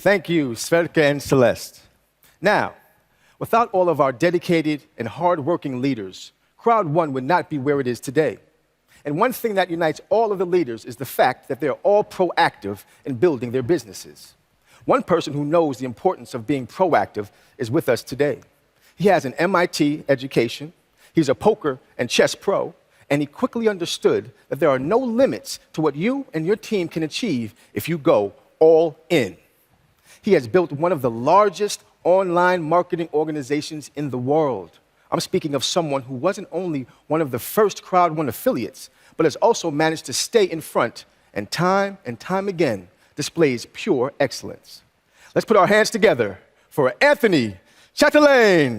Thank you, Sverka and Celeste. Now, without all of our dedicated and hardworking leaders, CROWD1 would not be where it is today. And one thing that unites all of the leaders is the fact that they're all proactive in building their businesses. One person who knows the importance of being proactive is with us today. He has an MIT education, he's a poker and chess pro, and he quickly understood that there are no limits to what you and your team can achieve if you go all in. He has built one of the largest online marketing organizations in the world. I'm speaking of someone who wasn't only one of the first CROWD1 affiliates, but has also managed to stay in front and time again displays pure excellence. Let's put our hands together for Anthony Chatelain.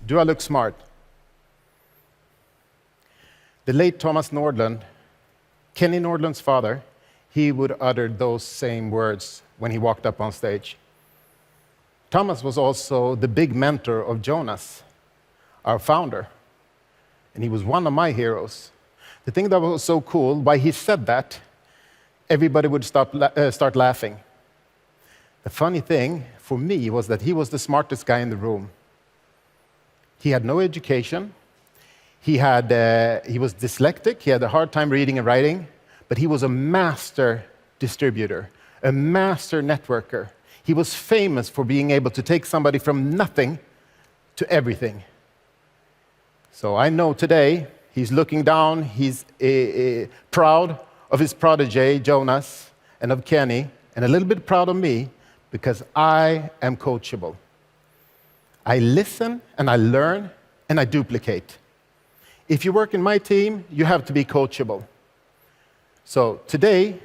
Do I look smart? The late Thomas Nordlund, Kenny Nordlund's father, he would utter those same words when he walked up on stage. Thomas was also the big mentor of Jonas, our founder, and he was one of my heroes. The thing that was so cool, why he said that, everybody would start laughing. The funny thing for me was that he was the smartest guy in the room. He had no education. He was dyslexic. He had a hard time reading and writing, but he was a master distributor, a master networker. He was famous for being able to take somebody from nothing to everything. So I know today he's looking down, he's proud of his protege, Jonas, and of Kenny, and a little bit proud of me because I am coachable. I listen and I learn and I duplicate. If you work in my team, you have to be coachable. So today,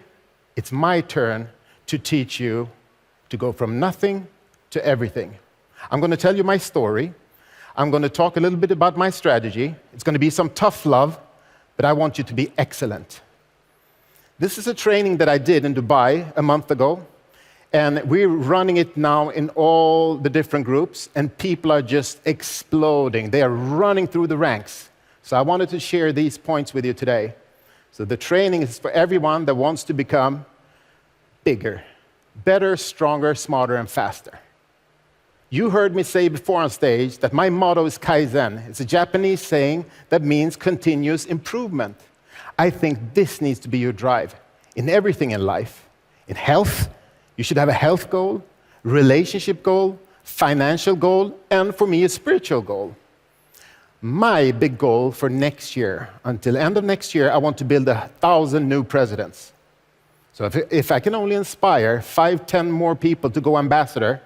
it's my turn to teach you to go from nothing to everything. I'm going to tell you my story. I'm going to talk a little bit about my strategy. It's going to be some tough love, but I want you to be excellent. This is a training that I did in Dubai a month ago. And we're running it now in all the different groups, and people are just exploding. They are running through the ranks. So I wanted to share these points with you today. So the training is for everyone that wants to become bigger, better, stronger, smarter, and faster. You heard me say before on stage that my motto is Kaizen. It's a Japanese saying that means continuous improvement. I think this needs to be your drive in everything in life, in health. You should have a health goal, relationship goal, financial goal, and for me, a spiritual goal. My big goal for next year, until the end of next year, I want to build 1,000 new presidents. So if I can only inspire 5, 10 more people to go ambassador,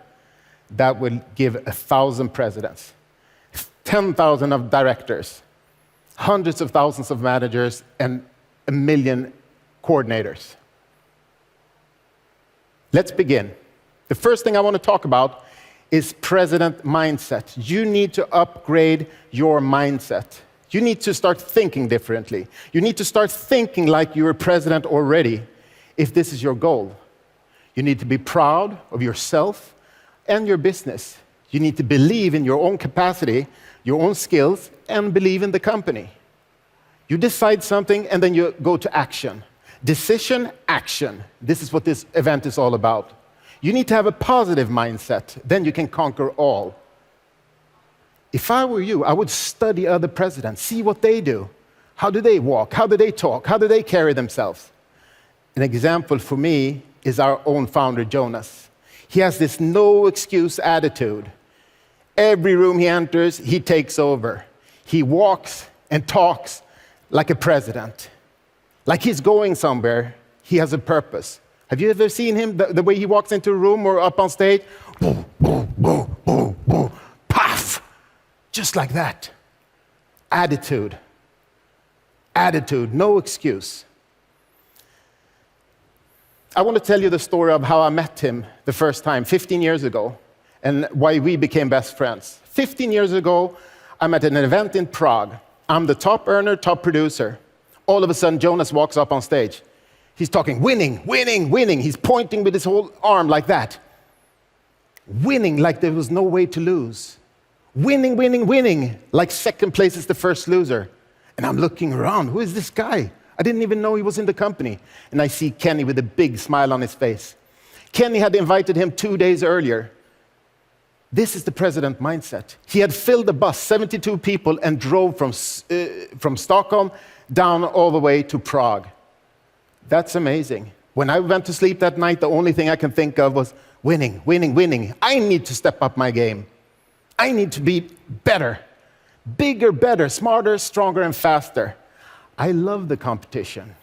that will give 1,000 presidents, 10,000 of directors, hundreds of thousands of managers, and 1 million coordinators. Let's begin. The first thing I want to talk about is president mindset. You need to upgrade your mindset. You need to start thinking differently. You need to start thinking like you're a president already, if this is your goal. You need to be proud of yourself and your business. You need to believe in your own capacity, your own skills, and believe in the company. You decide something, and then you go to action. Decision, action. This is what this event is all about. You need to have a positive mindset, then you can conquer all. If I were you, I would study other presidents, see what they do. How do they walk? How do they talk? How do they carry themselves? An example for me is our own founder, Jonas. He has this no-excuse attitude. Every room he enters, he takes over. He walks and talks like a president. Like he's going somewhere, he has a purpose. Have you ever seen him, the way he walks into a room or up on stage? Boom, boom, boom, boom, boom, paf! Just like that. Attitude. Attitude, no excuse. I want to tell you the story of how I met him the first time, 15 years ago, and why we became best friends. 15 years ago, I'm at an event in Prague. I'm the top earner, top producer. All of a sudden, Jonas walks up on stage. He's talking, winning, winning, winning. He's pointing with his whole arm like that. Winning like there was no way to lose. Winning, winning, winning, like second place is the first loser. And I'm looking around, who is this guy? I didn't even know he was in the company. And I see Kenny with a big smile on his face. Kenny had invited him 2 days earlier. This is the president mindset. He had filled the bus, 72 people, and drove from Stockholm down all the way to Prague. That's amazing. When I went to sleep that night, the only thing I can think of was winning, winning, winning. I need to step up my game. I need to be better, bigger, better, smarter, stronger, and faster. I love the competition.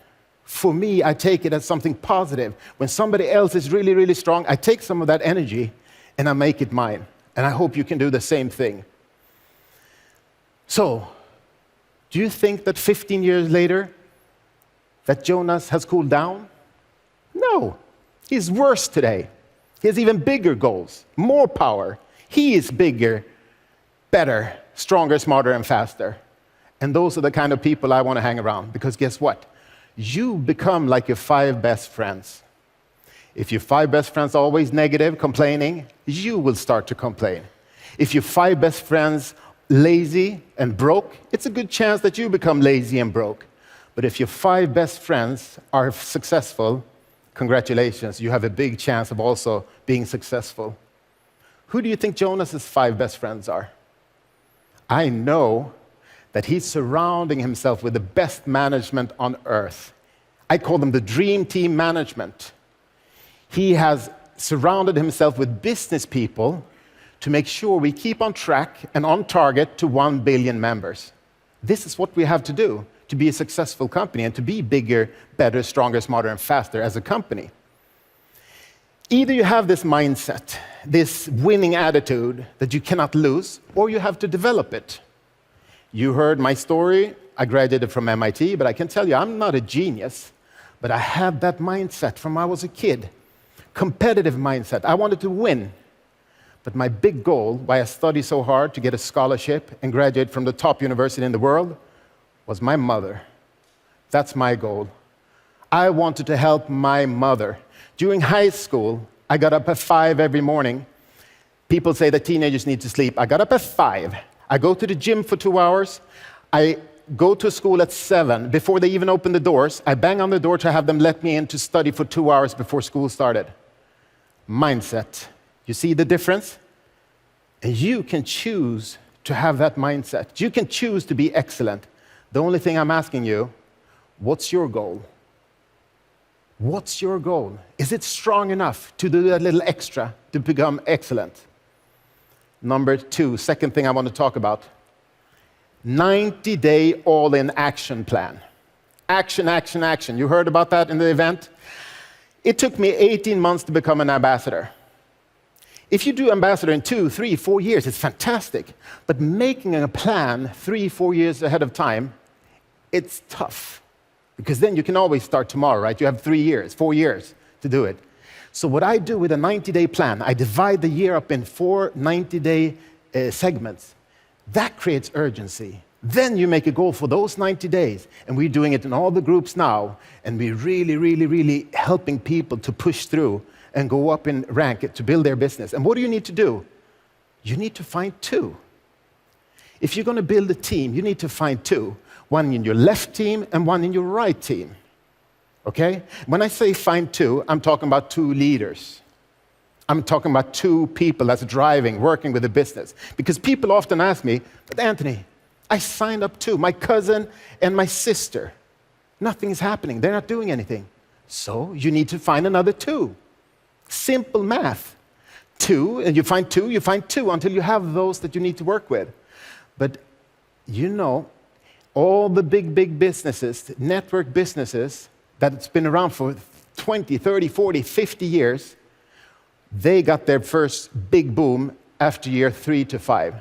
For me, I take it as something positive. When somebody else is really, really strong, I take some of that energy and I make it mine. And I hope you can do the same thing. So, do you think that 15 years later, that Jonas has cooled down? No. He's worse today. He has even bigger goals, more power. He is bigger, better, stronger, smarter, and faster. And those are the kind of people I want to hang around. Because guess what? You become like your 5 best friends. If your 5 best friends are always negative, complaining, you will start to complain. If your 5 best friends lazy and broke, it's a good chance that you become lazy and broke. But if your 5 best friends are successful, congratulations, you have a big chance of also being successful. Who do you think Jonas's 5 best friends are? I know that he's surrounding himself with the best management on earth. I call them the dream team management. He has surrounded himself with business people to make sure we keep on track and on target to 1 billion members. This is what we have to do to be a successful company and to be bigger, better, stronger, smarter, and faster as a company. Either you have this mindset, this winning attitude that you cannot lose, or you have to develop it. You heard my story. I graduated from MIT, but I can tell you I'm not a genius, but I had that mindset from when I was a kid. Competitive mindset. I wanted to win. But my big goal, why I studied so hard to get a scholarship and graduate from the top university in the world, was my mother. That's my goal. I wanted to help my mother. During high school, I got up at 5 every morning. People say that teenagers need to sleep. I got up at 5. I go to the gym for 2 hours. I go to school at 7. Before they even open the doors, I bang on the door to have them let me in to study for 2 hours before school started. Mindset. You see the difference? And you can choose to have that mindset. You can choose to be excellent. The only thing I'm asking you, what's your goal? What's your goal? Is it strong enough to do that little extra to become excellent? Number 2, second thing I want to talk about, 90-day all-in action plan. Action, action, action. You heard about that in the event? It took me 18 months to become an ambassador. If you do ambassador in 2, 3, 4 years, it's fantastic. But making a plan 3, 4 years ahead of time, it's tough. Because then you can always start tomorrow, right? You have 3 years, 4 years to do it. So what I do with a 90-day plan, I divide the year up in 4 90-day segments. That creates urgency. Then you make a goal for those 90 days. And we're doing it in all the groups now. And we're really, really, really helping people to push through and go up in rank to build their business. And what do you need to do? You need to find 2. If you're going to build a team, you need to find 2. One in your left team and one in your right team. Okay? When I say find 2, I'm talking about 2 leaders. I'm talking about 2 people that's driving, working with the business. Because people often ask me, but Anthony, I signed up 2, my cousin and my sister. Nothing is happening. They're not doing anything. So you need to find another 2. Simple math. 2, and you find 2 until you have those that you need to work with. But you know, all the big businesses, network businesses that's been around for 20, 30, 40, 50 years, they got their first big boom after year 3 to 5.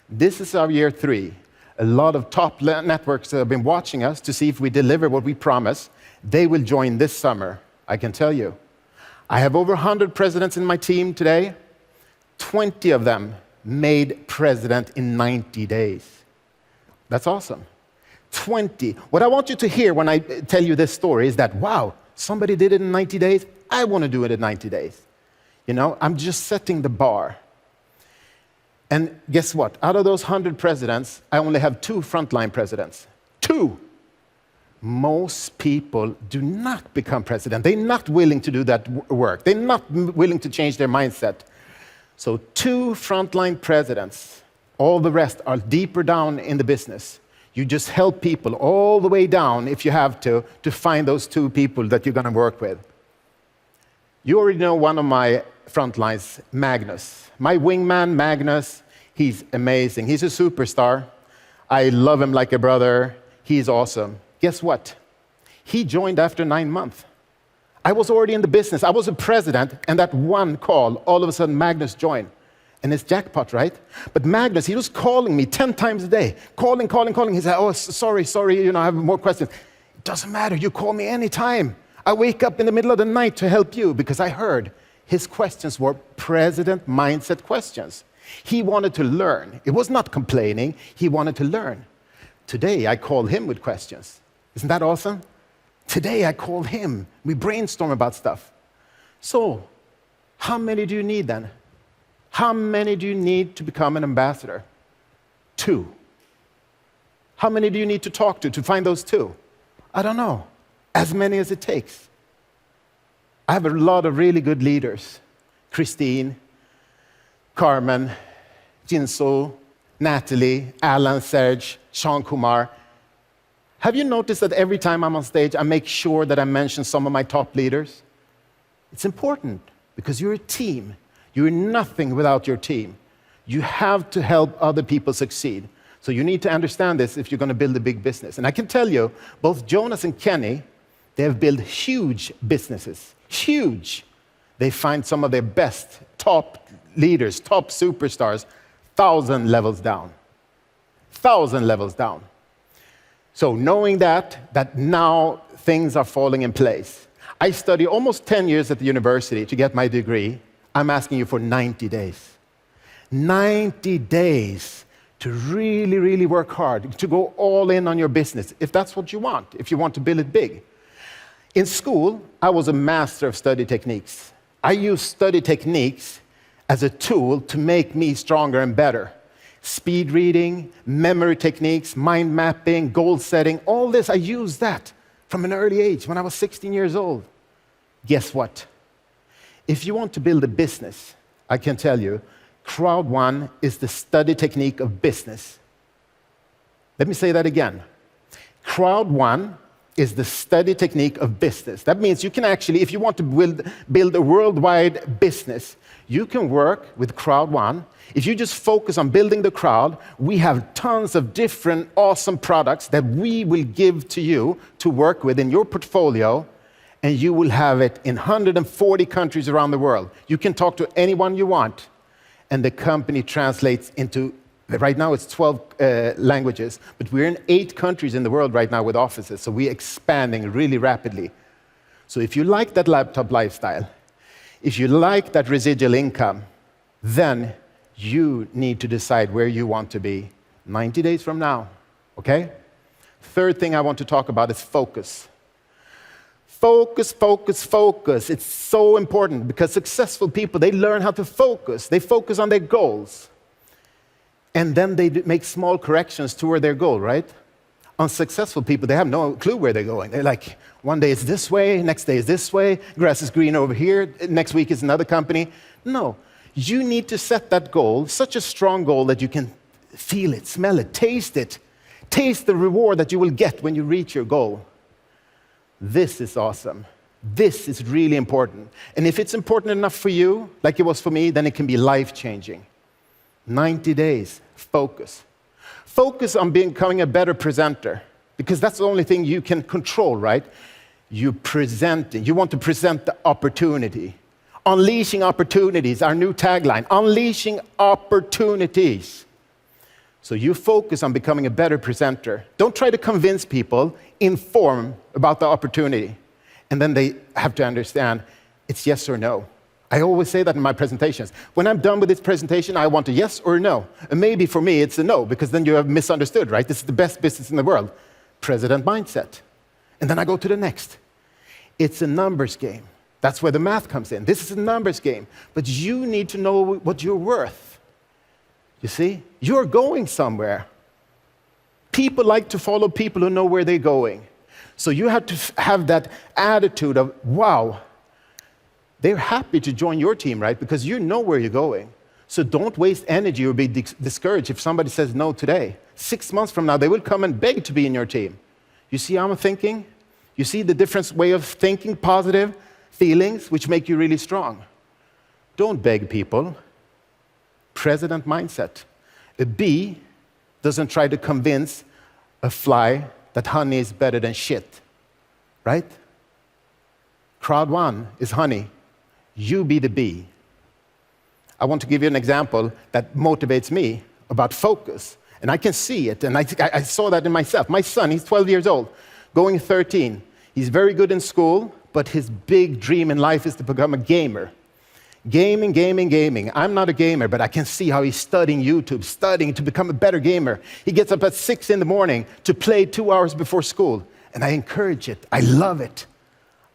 This is our year 3. A lot of top networks have been watching us to see if we deliver what we promise. They will join this summer, I can tell you. I have over 100 presidents in my team today. 20 of them made president in 90 days. That's awesome. 20. What I want you to hear when I tell you this story is that, wow, somebody did it in 90 days. I want to do it in 90 days. You know, I'm just setting the bar. And guess what? Out of those 100 presidents, I only have 2 frontline presidents. 2. Most people do not become president. They're not willing to do that work. They're not willing to change their mindset. So 2 frontline presidents. All the rest are deeper down in the business. You just help people all the way down, if you have to find those 2 people that you're going to work with. You already know one of my frontlines, Magnus. My wingman, Magnus, he's amazing. He's a superstar. I love him like a brother. He's awesome. Guess what? He joined after 9 months. I was already in the business. I was a president, and that one call, all of a sudden Magnus joined. And it's jackpot, right? But Magnus, he was calling me 10 times a day. Calling. He said, oh, sorry, I have more questions. It doesn't matter. You call me anytime. I wake up in the middle of the night to help you, because I heard his questions were president mindset questions. He wanted to learn. It was not complaining. He wanted to learn. Today, I call him with questions. Isn't that awesome? Today, I call him. We brainstorm about stuff. So, how many do you need then? How many do you need to become an ambassador? 2. How many do you need to talk to find those 2? I don't know. As many as it takes. I have a lot of really good leaders. Christine, Carmen, Jinso, Natalie, Alan, Serge, Sean Kumar. Have you noticed that every time I'm on stage, I make sure that I mention some of my top leaders? It's important, because you're a team. You're nothing without your team. You have to help other people succeed. So you need to understand this if you're going to build a big business. And I can tell you, both Jonas and Kenny, they have built huge businesses. Huge. They find some of their best, top leaders, top superstars, 1,000 levels down. 1,000 levels down. So knowing that now things are falling in place. I studied almost 10 years at the university to get my degree. I'm asking you for 90 days. 90 days to really, really work hard, to go all in on your business, if that's what you want, if you want to build it big. In school, I was a master of study techniques. I used study techniques as a tool to make me stronger and better. Speed reading, memory techniques, mind mapping, goal setting, all this, I used that from an early age, when I was 16 years old. Guess what? If you want to build a business, I can tell you, CROWD1 is the study technique of business. Let me say that again. CROWD1 is the study technique of business. That means you can actually, if you want to build a worldwide business, you can work with CROWD1. If you just focus on building the crowd, we have tons of different awesome products that we will give to you to work with in your portfolio, and you will have it in 140 countries around the world. You can talk to anyone you want, and the company translates into, right now it's 12 languages, but we're in 8 countries in the world right now with offices, so we're expanding really rapidly. So if you like that laptop lifestyle, if you like that residual income, then you need to decide where you want to be 90 days from now, okay? Third thing I want to talk about is focus. Focus, focus, focus. It's so important, because successful people, they learn how to focus. They focus on their goals. And then they make small corrections toward their goal, right? Unsuccessful people, they have no clue where they're going. They're like, one day it's this way, next day is this way, grass is green over here, next week is another company. No, you need to set that goal, such a strong goal that you can feel it, smell it, taste it. Taste the reward that you will get when you reach your goal. This is awesome. This is really important. And if it's important enough for you, like it was for me, then it can be life-changing. 90 days, focus. Focus on becoming a better presenter, because that's the only thing you can control, right? You want to present the opportunity. Unleashing opportunities, our new tagline, unleashing opportunities. So you focus on becoming a better presenter. Don't try to convince people, inform about the opportunity. And then they have to understand it's yes or no. I always say that in my presentations. When I'm done with this presentation, I want a yes or a no. And maybe for me, it's a no, because then you have misunderstood, right? This is the best business in the world. President mindset. And then I go to the next. It's a numbers game. That's where the math comes in. This is a numbers game. But you need to know what you're worth. You see? You're going somewhere. People like to follow people who know where they're going. So you have to have that attitude of, wow, they're happy to join your team, right? Because you know where you're going. So don't waste energy or be discouraged if somebody says no today. 6 months from now, they will come and beg to be in your team. You see how I'm thinking? You see the different way of thinking, positive feelings, which make you really strong. Don't beg people. President mindset. A bee doesn't try to convince a fly that honey is better than shit, right? CROWD1 is honey. You be the bee. I want to give you an example that motivates me about focus. And I can see it, and I saw that in myself. My son, he's 12 years old, going 13. He's very good in school, but his big dream in life is to become a gamer. Gaming, gaming, gaming. I'm not a gamer, but I can see how he's studying YouTube, studying to become a better gamer. He gets up at 6 in the morning to play 2 hours before school, and I encourage it. I love it.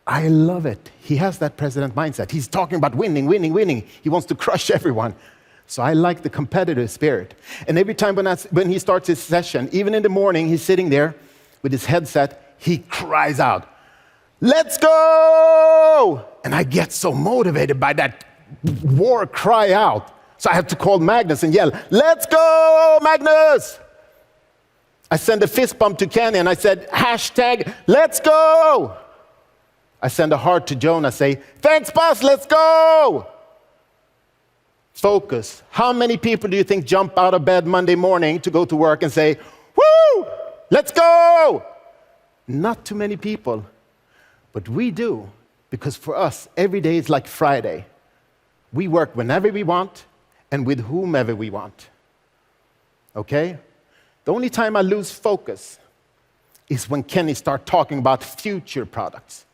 I love it. He has that president mindset. He's talking about winning, winning, winning. He wants to crush everyone. So I like the competitive spirit. And every time when he starts his session, even in the morning, he's sitting there with his headset, he cries out, "Let's go!" And I get so motivated by that war cry out. So I have to call Magnus and yell, "Let's go, Magnus!" I send a fist bump to Kenny and I said, hashtag, "Let's go!" I send a heart to Jonah, say, "Thanks, boss, let's go!" Focus. How many people do you think jump out of bed Monday morning to go to work and say, "Woo, let's go"? Not too many people, but we do, because for us, every day is like Friday. We work whenever we want and with whomever we want. Okay? The only time I lose focus is when Kenny starts talking about future products.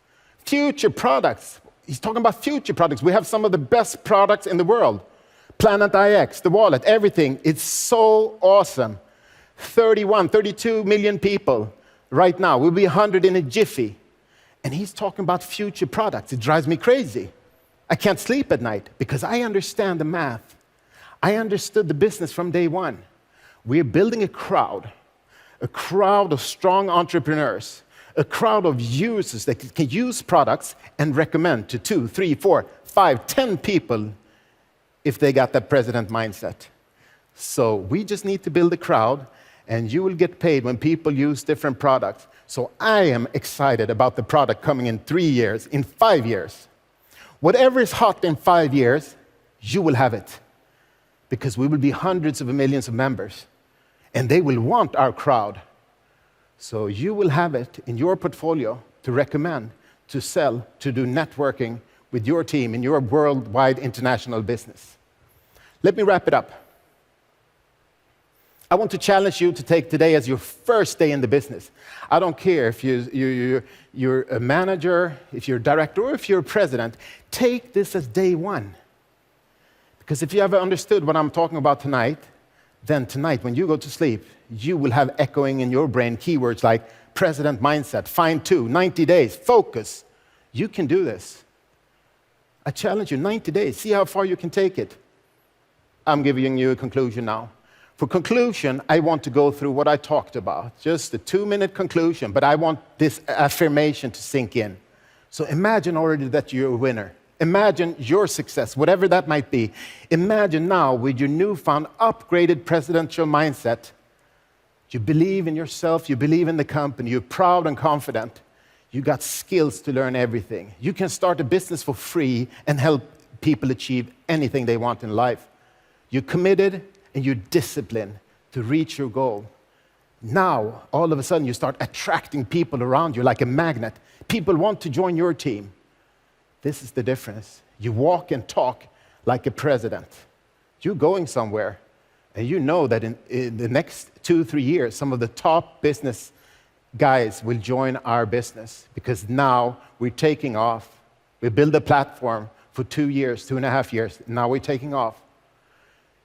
Future products. He's talking about future products. We have some of the best products in the world. Planet IX, the wallet, everything. It's so awesome. 32 million people right now. We'll be 100 in a jiffy. And he's talking about future products. It drives me crazy. I can't sleep at night because I understand the math. I understood the business from day one. We're building a crowd of strong entrepreneurs, a crowd of users that can use products and recommend to 2, 3, 4, 5, 10 people if they got that president mindset. So we just need to build a crowd, and you will get paid when people use different products. So I am excited about the product coming in 3 years, in 5 years. Whatever is hot in 5 years, you will have it. Because we will be hundreds of millions of members, and they will want our crowd. So you will have it in your portfolio to recommend, to sell, to do networking with your team in your worldwide international business. Let me wrap it up. I want to challenge you to take today as your first day in the business. I don't care if you're a manager, if you're a director, or if you're a president. Take this as day one. Because if you ever understood what I'm talking about tonight, then tonight when you go to sleep, you will have echoing in your brain keywords like president mindset, find 2, 90 days, focus. You can do this. I challenge you, 90 days. See how far you can take it. I'm giving you a conclusion now. For conclusion, I want to go through what I talked about. Just a 2-minute conclusion, but I want this affirmation to sink in. So imagine already that you're a winner. Imagine your success, whatever that might be. Imagine now with your newfound, upgraded presidential mindset, you believe in yourself, you believe in the company, you're proud and confident. You got skills to learn everything. You can start a business for free and help people achieve anything they want in life. You're committed and you're disciplined to reach your goal. Now, all of a sudden, you start attracting people around you like a magnet. People want to join your team. This is the difference. You walk and talk like a president. You're going somewhere, and you know that in the next 2-3 years, some of the top business guys will join our business because now we're taking off. We build a platform for 2 years, 2.5 years. Now we're taking off.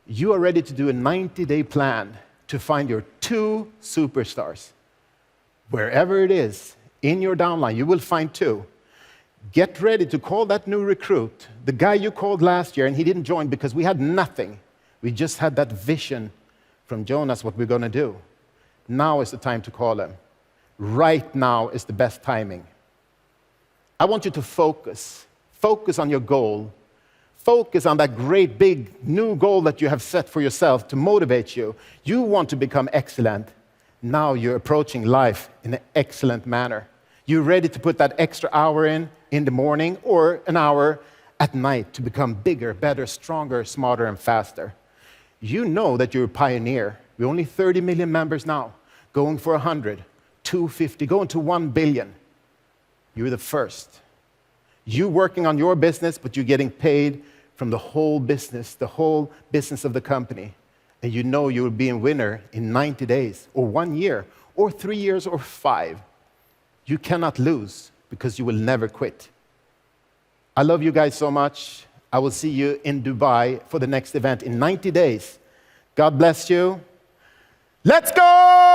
You are ready to do a 90-day plan to find your 2 superstars. Wherever it is, in your downline, you will find 2. Get ready to call that new recruit, the guy you called last year and he didn't join because we had nothing. We just had that vision from Jonas, what we're going to do. Now is the time to call him. Right now is the best timing. I want you to focus. Focus on your goal. Focus on that great big new goal that you have set for yourself to motivate you. You want to become excellent. Now you're approaching life in an excellent manner. You're ready to put that extra hour in the morning or an hour at night to become bigger, better, stronger, smarter, and faster. You know that you're a pioneer. We're only 30 million members now, going for 100, 250, going to 1 billion. You're the first. You're working on your business, but you're getting paid from the whole business of the company. And you know you'll be a winner in 90 days, or 1 year, or 3 years, or 5. You cannot lose because you will never quit. I love you guys so much. I will see you in Dubai for the next event in 90 days. God bless you. Let's go!